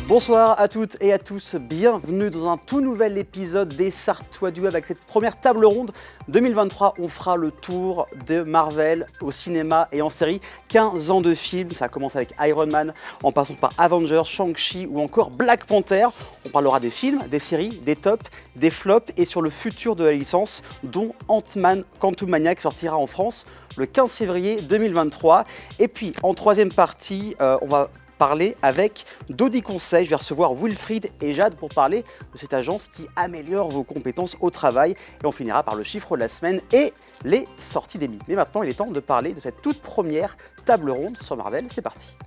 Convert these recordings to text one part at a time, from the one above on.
Bonsoir à toutes et à tous, bienvenue dans un tout nouvel épisode des Sartois du Web avec cette première table ronde 2023. On fera le tour de Marvel au cinéma et en série. 15 ans de films, ça commence avec Iron Man, en passant par Avengers, Shang-Chi ou encore Black Panther. On parlera des films, des séries, des tops, des flops et sur le futur de la licence, dont Ant-Man Quantumania qui sortira en France le 15 février 2023. Et puis en troisième partie, on va parler avec Dodi Conseil. Je vais recevoir Wilfried et Jade pour parler de cette agence qui améliore vos compétences au travail. Et on finira par le chiffre de la semaine et les sorties des mythes. Mais maintenant, il est temps de parler de cette toute première table ronde sur Marvel. C'est parti.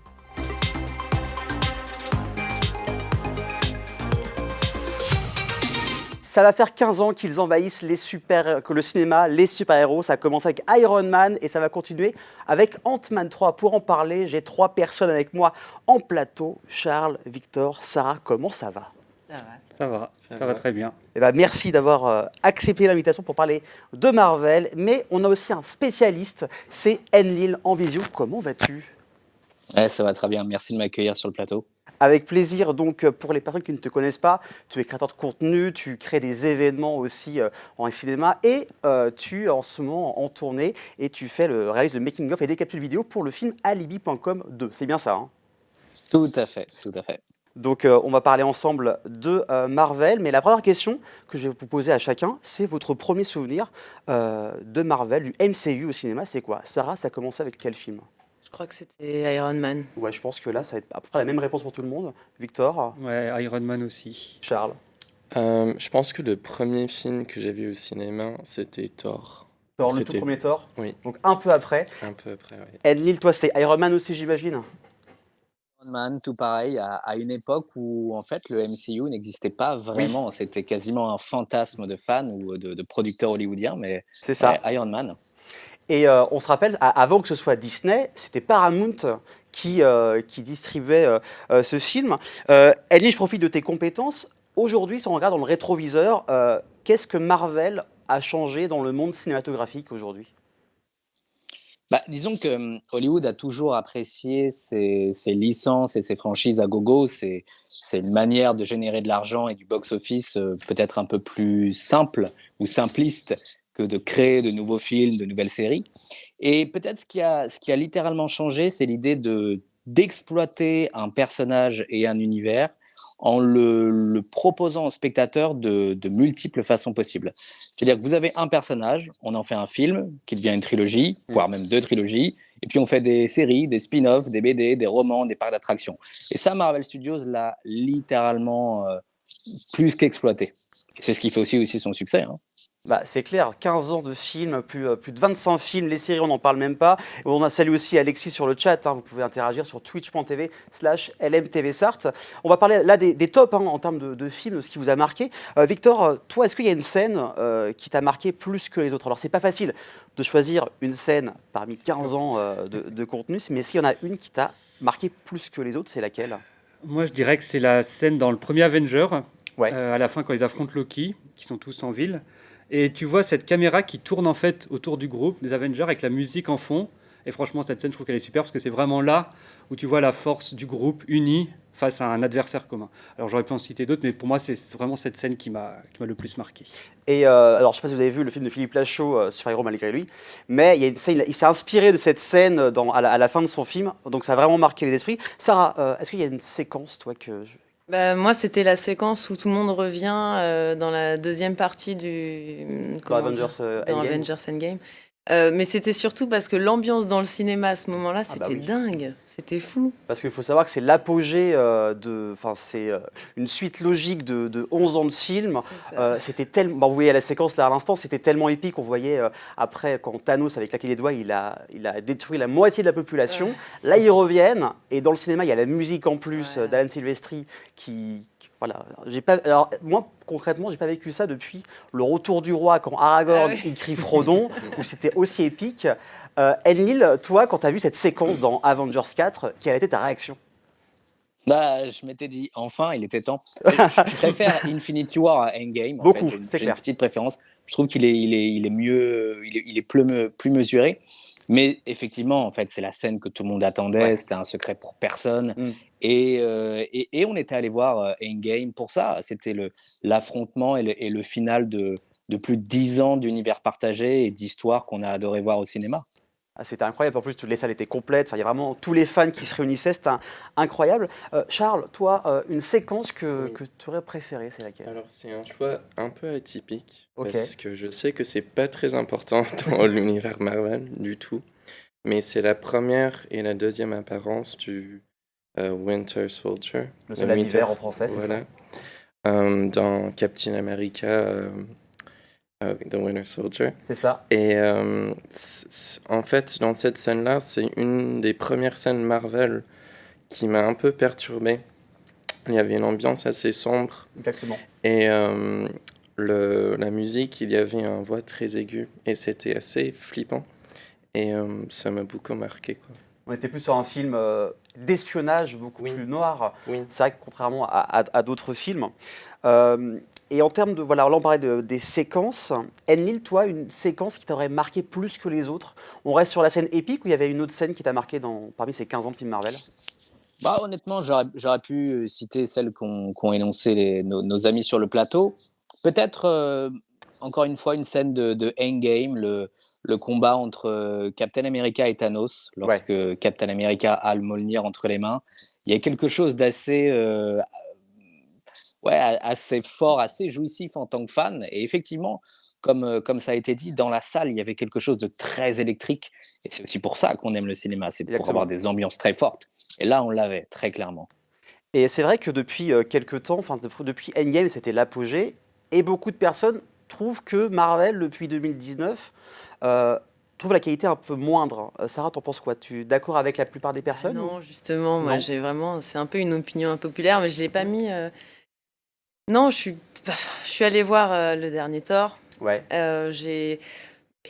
Ça va faire 15 ans qu'ils envahissent le cinéma, les super-héros. Ça a commencé avec Iron Man et ça va continuer avec Ant-Man 3. Pour en parler, j'ai 3 personnes avec moi en plateau. Charles, Victor, Sarah, comment ça va ? Ça va très bien. Eh ben, merci d'avoir accepté l'invitation pour parler de Marvel. Mais on a aussi un spécialiste, c'est Enlil en visio. Comment vas-tu ? Ouais, ça va très bien. Merci de m'accueillir sur le plateau. Avec plaisir, donc pour les personnes qui ne te connaissent pas, tu es créateur de contenu, tu crées des événements aussi en cinéma et tu es en ce moment en tournée et tu réalises le making-of et des capsules vidéo pour le film Alibi.com 2. C'est bien ça, hein ? Tout à fait, tout à fait. Donc on va parler ensemble de Marvel, mais la première question que je vais vous poser à chacun, c'est votre premier souvenir de Marvel, du MCU au cinéma, c'est quoi ? Sarah, ça a commencé avec quel film ? Je crois que c'était Iron Man. Ouais, je pense que là, ça va être à peu près la même réponse pour tout le monde. Victor ? Ouais, Iron Man aussi. Charles ? Je pense que le premier film que j'ai vu au cinéma, c'était Thor. Thor, le tout premier Thor ? Oui. Donc un peu après. Un peu après, oui. Enlil, toi, c'est Iron Man aussi, j'imagine ? Iron Man, tout pareil, à une époque où en fait le MCU n'existait pas vraiment. Oui. C'était quasiment un fantasme de fans ou de producteurs hollywoodiens, mais C'est ça. ouais, Iron Man. Et on se rappelle, avant que ce soit Disney, c'était Paramount qui distribuait ce film. Enlil, je profite de tes compétences. Aujourd'hui, si on regarde dans le rétroviseur, qu'est-ce que Marvel a changé dans le monde cinématographique aujourd'hui ? Disons que Hollywood a toujours apprécié ses licences et ses franchises à gogo. C'est une manière de générer de l'argent et du box-office peut-être un peu plus simple ou simpliste que de créer de nouveaux films, de nouvelles séries. Et peut-être ce qui a littéralement changé, c'est l'idée d'exploiter un personnage et un univers en le proposant au spectateur de multiples façons possibles. C'est-à-dire que vous avez un personnage, on en fait un film qui devient une trilogie, voire même 2 trilogies, et puis on fait des séries, des spin-offs, des BD, des romans, des parcs d'attractions. Et ça, Marvel Studios l'a littéralement plus qu'exploité. C'est ce qui fait aussi son succès, hein. C'est clair, 15 ans de films, plus de 25 films, les séries on n'en parle même pas. On a salué aussi Alexis sur le chat, hein, vous pouvez interagir sur twitch.tv/LMTVSart. On va parler là des tops en termes de films, de ce qui vous a marqué. Victor, toi, est-ce qu'il y a une scène qui t'a marqué plus que les autres ? Alors c'est pas facile de choisir une scène parmi 15 ans de contenu, mais s'il y en a une qui t'a marqué plus que les autres, c'est laquelle ? Moi, je dirais que c'est la scène dans le premier Avenger, Ouais. à la fin quand ils affrontent Loki, qui sont tous en ville. Et tu vois cette caméra qui tourne en fait autour du groupe des Avengers avec la musique en fond. Et franchement, cette scène, je trouve qu'elle est super parce que c'est vraiment là où tu vois la force du groupe uni face à un adversaire commun. Alors j'aurais pu en citer d'autres, mais pour moi, c'est vraiment cette scène qui m'a le plus marqué. Et alors, je ne sais pas si vous avez vu le film de Philippe Lachaud, Super-héros malgré lui, mais il y a une scène, il s'est inspiré de cette scène à la fin de son film, donc ça a vraiment marqué les esprits. Sarah, est-ce qu'il y a une séquence, toi, Moi, c'était la séquence où tout le monde revient dans la deuxième partie dans Avengers Endgame. Avengers Endgame. Mais c'était surtout parce que l'ambiance dans le cinéma à ce moment-là, c'était oui. dingue, c'était fou. Parce qu'il faut savoir que c'est l'apogée c'est une suite logique de 11 ans de film. C'était tellement, vous voyez la séquence là à l'instant, c'était tellement épique. On voyait après quand Thanos avec claqué les doigts, il a détruit la moitié de la population. Ouais. Là ils reviennent et dans le cinéma il y a la musique en plus d'Alan Silvestri voilà. Alors moi concrètement j'ai pas vécu ça depuis le Retour du Roi quand Aragorn il crie Frodon où c'était aussi épique. Enlil, toi, quand tu as vu cette séquence dans Avengers 4, quelle a été ta réaction ? Je m'étais dit, enfin, il était temps. Je préfère Infinity War à Endgame. Beaucoup, c'est clair. J'ai une petite préférence. Je trouve qu'il est mieux, il est plus mesuré. Mais effectivement, en fait, c'est la scène que tout le monde attendait, Ouais. c'était un secret pour personne. Mm. Et on était allé voir Endgame pour ça. C'était l'affrontement et le final de plus de 10 ans d'univers partagé et d'histoires qu'on a adoré voir au cinéma. Ah, c'était incroyable. En plus, toutes les salles étaient complètes. Enfin, il y a vraiment tous les fans qui se réunissaient. C'était incroyable. Charles, toi, une séquence Oui. que tu aurais préférée, c'est laquelle? Alors, c'est un choix un peu atypique Ok. parce que je sais que c'est pas très important dans l'univers Marvel du tout, mais c'est la première et la deuxième apparence du Winter Soldier, Le soldat d'hiver en français, c'est ça. voilà, dans Captain America, The Winter Soldier. C'est ça. Et en fait, dans cette scène-là, c'est une des premières scènes Marvel qui m'a un peu perturbé. Il y avait une ambiance assez sombre Exactement. et la musique, il y avait une voix très aiguë et c'était assez flippant. Et ça m'a beaucoup marqué, quoi. On était plus sur un film d'espionnage, beaucoup Oui. plus noir. Oui. C'est vrai que contrairement à d'autres films. Et en termes de, voilà, là on parlait des séquences. Enlil, toi, une séquence qui t'aurait marqué plus que les autres? On reste sur la scène épique ou il y avait une autre scène qui t'a marqué parmi ces 15 ans de films Marvel? Bah, honnêtement, j'aurais pu citer celles qu'ont énoncées nos amis sur le plateau. Peut-être, encore une fois, une scène de Endgame, le combat entre Captain America et Thanos, Ouais. lorsque Captain America a le Mjolnir entre les mains. Il y a quelque chose d'assez assez fort, assez jouissif en tant que fan. Et effectivement, comme ça a été dit, dans la salle, il y avait quelque chose de très électrique. Et c'est aussi pour ça qu'on aime le cinéma, c'est pour Exactement. avoir des ambiances très fortes. Et là, on l'avait, très clairement. Et c'est vrai que depuis quelques temps, enfin depuis Endgame, c'était l'apogée. Et beaucoup de personnes trouvent que Marvel, depuis 2019, trouve la qualité un peu moindre. Sarah, t'en penses quoi? Tu es d'accord avec la plupart des Ah personnes ou- non, justement, moi Non. j'ai vraiment, c'est un peu une opinion impopulaire, mais je l'ai pas mis. Non, je suis allée voir le dernier Thor. Ouais. J'ai,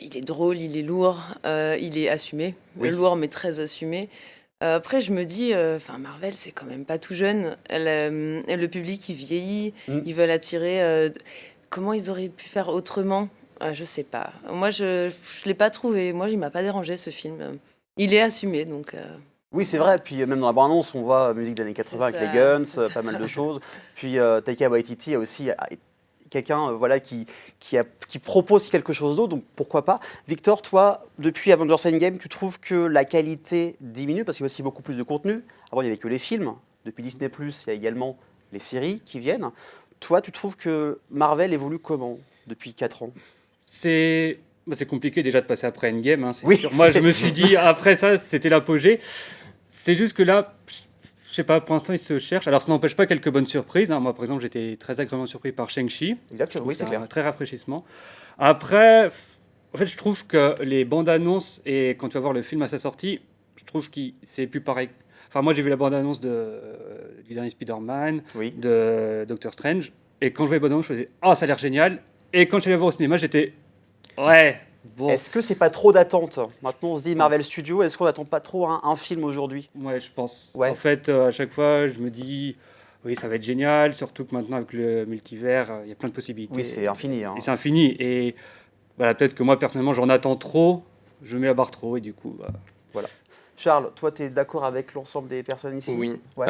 il est drôle, il est lourd, il est assumé, Oui. lourd mais très assumé. Après, je me dis, enfin Marvel, c'est quand même pas tout jeune. Le public, il vieillit, Mm. ils veulent attirer. Comment ils auraient pu faire autrement? Je sais pas. Moi, je l'ai pas trouvé. Moi, il m'a pas dérangé ce film. Il est assumé, donc. Oui, c'est vrai. Puis même dans la bande-annonce, on voit musique des années 80 avec ça, les Guns, c'est ça. pas mal de choses. Puis Taika Waititi a aussi quelqu'un voilà, qui propose quelque chose d'autre, donc pourquoi pas. Victor, toi, depuis Avengers Endgame, tu trouves que la qualité diminue parce qu'il y a aussi beaucoup plus de contenu. Avant, il n'y avait que les films. Depuis Disney+, il y a également les séries qui viennent. Toi, tu trouves que Marvel évolue comment depuis 4 ans? C'est compliqué déjà de passer après Endgame, hein, c'est Oui, sûr. Moi, c'est- je me suis dit, après ça, c'était l'apogée. C'est juste que là, je sais pas, pour l'instant, ils se cherchent. Alors, ça n'empêche pas quelques bonnes surprises, hein. Moi, par exemple, j'étais très agréablement surpris par Shang-Chi. Exactement, oui, c'est C'est clair. un très rafraîchissement. Après, en fait, je trouve que les bandes annonces et quand tu vas voir le film à sa sortie, je trouve que c'est plus pareil. Enfin, moi, j'ai vu la bande annonce du dernier Spider-Man, Oui. de Doctor Strange, et quand je voyais la bande annonce, je faisais, oh, ça a l'air génial. Et quand je suis allé voir au cinéma, j'étais, ouais, bon. Est-ce que c'est pas trop d'attente? Maintenant, on se dit Marvel Studios, est-ce qu'on n'attend pas trop un film aujourd'hui? Ouais, je pense. Ouais. En fait, à chaque fois, je me dis, oui, ça va être génial, surtout que maintenant, avec le multivers, il y a plein de possibilités. Oui, c'est infini. Hein. Et c'est infini. Et voilà, peut-être que moi, personnellement, j'en attends trop, je mets à barre trop, et du coup, bah, Charles, toi, tu es d'accord avec l'ensemble des personnes ici? Oui. Ouais.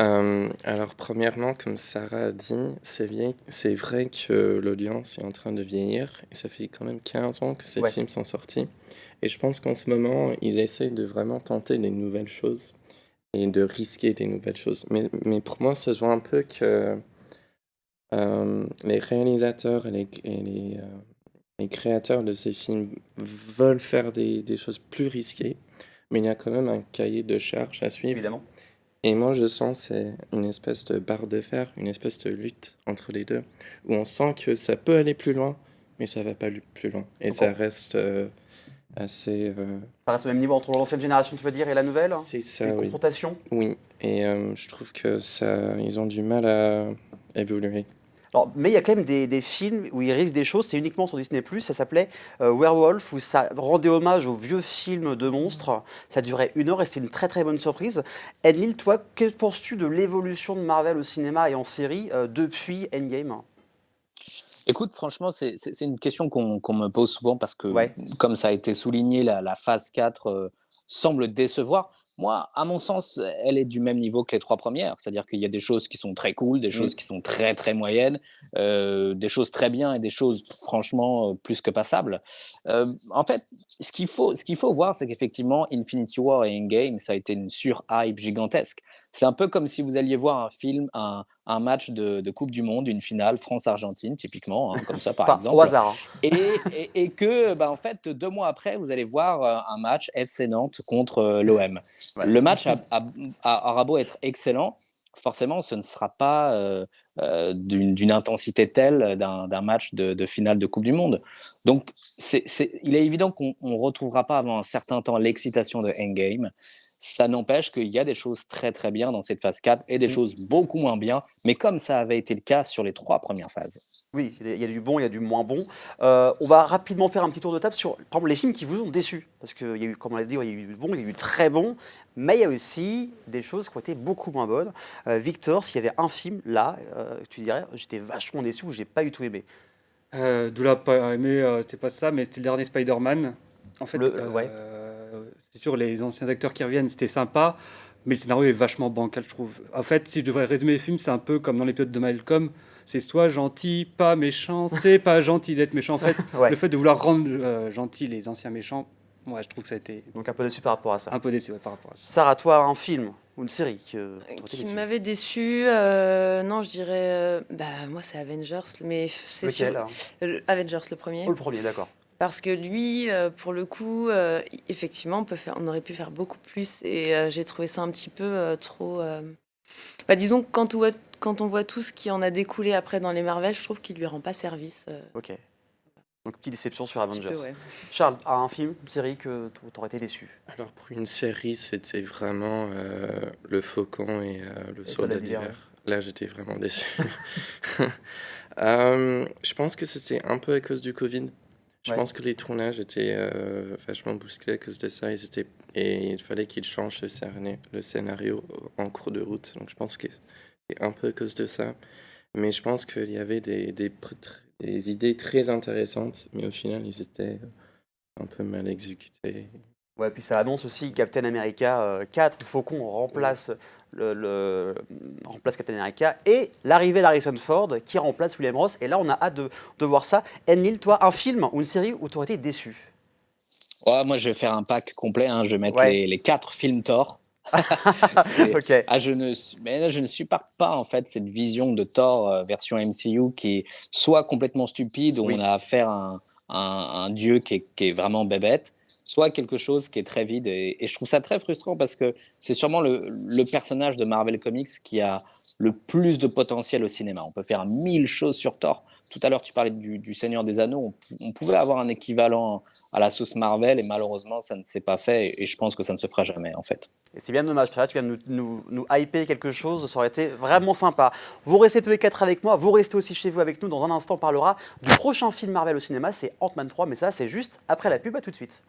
Alors, premièrement, comme Sarah a dit, c'est vrai que l'audience est en train de vieillir. Et ça fait quand même 15 ans que ces Ouais. films sont sortis. Et je pense qu'en ce moment, ils essaient de vraiment tenter des nouvelles choses et de risquer des nouvelles choses. Mais pour moi, ça se voit un peu que les réalisateurs et les créateurs de ces films veulent faire des choses plus risquées. Mais il y a quand même un cahier de charges à suivre. Évidemment. Et moi, je sens c'est une espèce de barre de fer, une espèce de lutte entre les deux, où on sent que ça peut aller plus loin, mais ça va pas plus loin. Et Donc, ça reste assez... Ça reste au même niveau entre l'ancienne génération, tu veux dire, et la nouvelle? c'est ça, Une oui. confrontation? Oui, et je trouve que ça, ils ont du mal à évoluer. Alors, mais il y a quand même des films où ils risquent des choses, c'est uniquement sur Disney+, ça s'appelait Werewolf, où ça rendait hommage aux vieux films de monstres. Ça durait 1 heure et c'était une très très bonne surprise. Enlil, toi, que penses-tu de l'évolution de Marvel au cinéma et en série depuis Endgame? Écoute, franchement, c'est une question qu'on me pose souvent parce que, Ouais. comme ça a été souligné, la phase 4 semble décevoir. Moi, à mon sens, elle est du même niveau que les 3 premières. C'est-à-dire qu'il y a des choses qui sont très cool, des Mm. choses qui sont très, très moyennes, des choses très bien et des choses franchement plus que passables. En fait, ce qu'il faut voir, c'est qu'effectivement, Infinity War et Endgame, ça a été une sur-hype gigantesque. C'est un peu comme si vous alliez voir un film, un match de Coupe du Monde, une finale France-Argentine, typiquement, hein, comme ça par Pas au exemple, hasard. Hein. et que, bah, en fait, 2 mois après, vous allez voir un match FC Nantes contre l'OM. Ouais. Le match aura beau être excellent, forcément, ce ne sera pas d'une intensité telle d'un match de finale de Coupe du Monde. Donc, il est évident qu'on ne retrouvera pas avant un certain temps l'excitation de Endgame. Ça n'empêche qu'il y a des choses très très bien dans cette phase 4 et des choses beaucoup moins bien, mais comme ça avait été le cas sur les 3 premières phases. Oui, il y a du bon, il y a du moins bon. On va rapidement faire un petit tour de table sur, par exemple, les films qui vous ont déçu. Parce qu'il y a eu, comme on l'a dit, ouais, il y a eu du bon, il y a eu du très bon, mais il y a aussi des choses qui ont été beaucoup moins bonnes. Victor, s'il y avait un film là, tu dirais, j'étais vachement déçu ou j'ai pas du tout aimé. Doula pas aimé, c'était pas ça, mais c'était le dernier Spider-Man. En fait, Ouais. c'est sûr, les anciens acteurs qui reviennent, c'était sympa, mais le scénario est vachement bancal, je trouve. En fait, si je devrais résumer le film, c'est un peu comme dans l'épisode de Malcolm. C'est soit gentil, pas méchant, c'est pas gentil d'être méchant. En fait, Ouais. le fait de vouloir rendre gentils les anciens méchants, moi, je trouve que ça a été Donc un peu déçu par rapport à ça. un peu déçu ouais, par rapport à ça. Sarah, toi, un film ou une série que t'aurais été Qui déçu. m'avait déçu, non, je dirais, moi c'est Avengers, mais c'est sûr, Lequel hein Avengers le premier. Oh, le premier, d'accord. Parce que lui, pour le coup, effectivement, on aurait pu faire beaucoup plus et j'ai trouvé ça un petit peu trop. Disons que quand on voit tout ce qui en a découlé après dans les Marvel, je trouve qu'il lui rend pas service. Ok. Donc petite déception sur Un petit Avengers. peu, ouais. Charles, un film, une série que t'aurais été déçu. Alors pour une série, c'était vraiment Le Faucon et Le Et Soldat Soldat d'hiver, d'hiver. Là, j'étais vraiment déçu. Je pense que c'était un peu à cause du Covid. Je Ouais. pense que les tournages étaient vachement bousculés à cause de ça. Et il fallait qu'ils changent le scénario en cours de route. Donc je pense que c'est un peu à cause de ça. Mais je pense qu'il y avait des idées très intéressantes, mais au final, ils étaient un peu mal exécutés. Ouais, puis ça annonce aussi Captain America 4, où Faucon remplace, remplace Captain America, et l'arrivée d'Harrison Ford qui remplace William Ross. Et là, on a hâte de voir ça. Enlil, toi, un film ou une série où tu aurais été déçu? Ouais, moi, je vais faire un pack complet, hein. Je vais mettre Ouais. les 4 films Thor. Ok. Je ne supporte pas en fait cette vision de Thor version MCU qui est soit complètement stupide où Oui. on a affaire à un dieu qui est vraiment bébête, soit quelque chose qui est très vide et je trouve ça très frustrant parce que c'est sûrement le personnage de Marvel Comics qui a le plus de potentiel au cinéma. On peut faire 1000 choses sur Thor. Tout à l'heure, tu parlais du Seigneur des Anneaux. On pouvait avoir un équivalent à la sauce Marvel et malheureusement, ça ne s'est pas fait et je pense que ça ne se fera jamais en fait. Et c'est bien dommage, parce que là, tu viens de nous hyper quelque chose, ça aurait été vraiment sympa. Vous restez tous les 4 avec moi, vous restez aussi chez vous avec nous. Dans un instant, on parlera du prochain film Marvel au cinéma, c'est Ant-Man 3, mais ça, c'est juste après la pub. À tout de suite.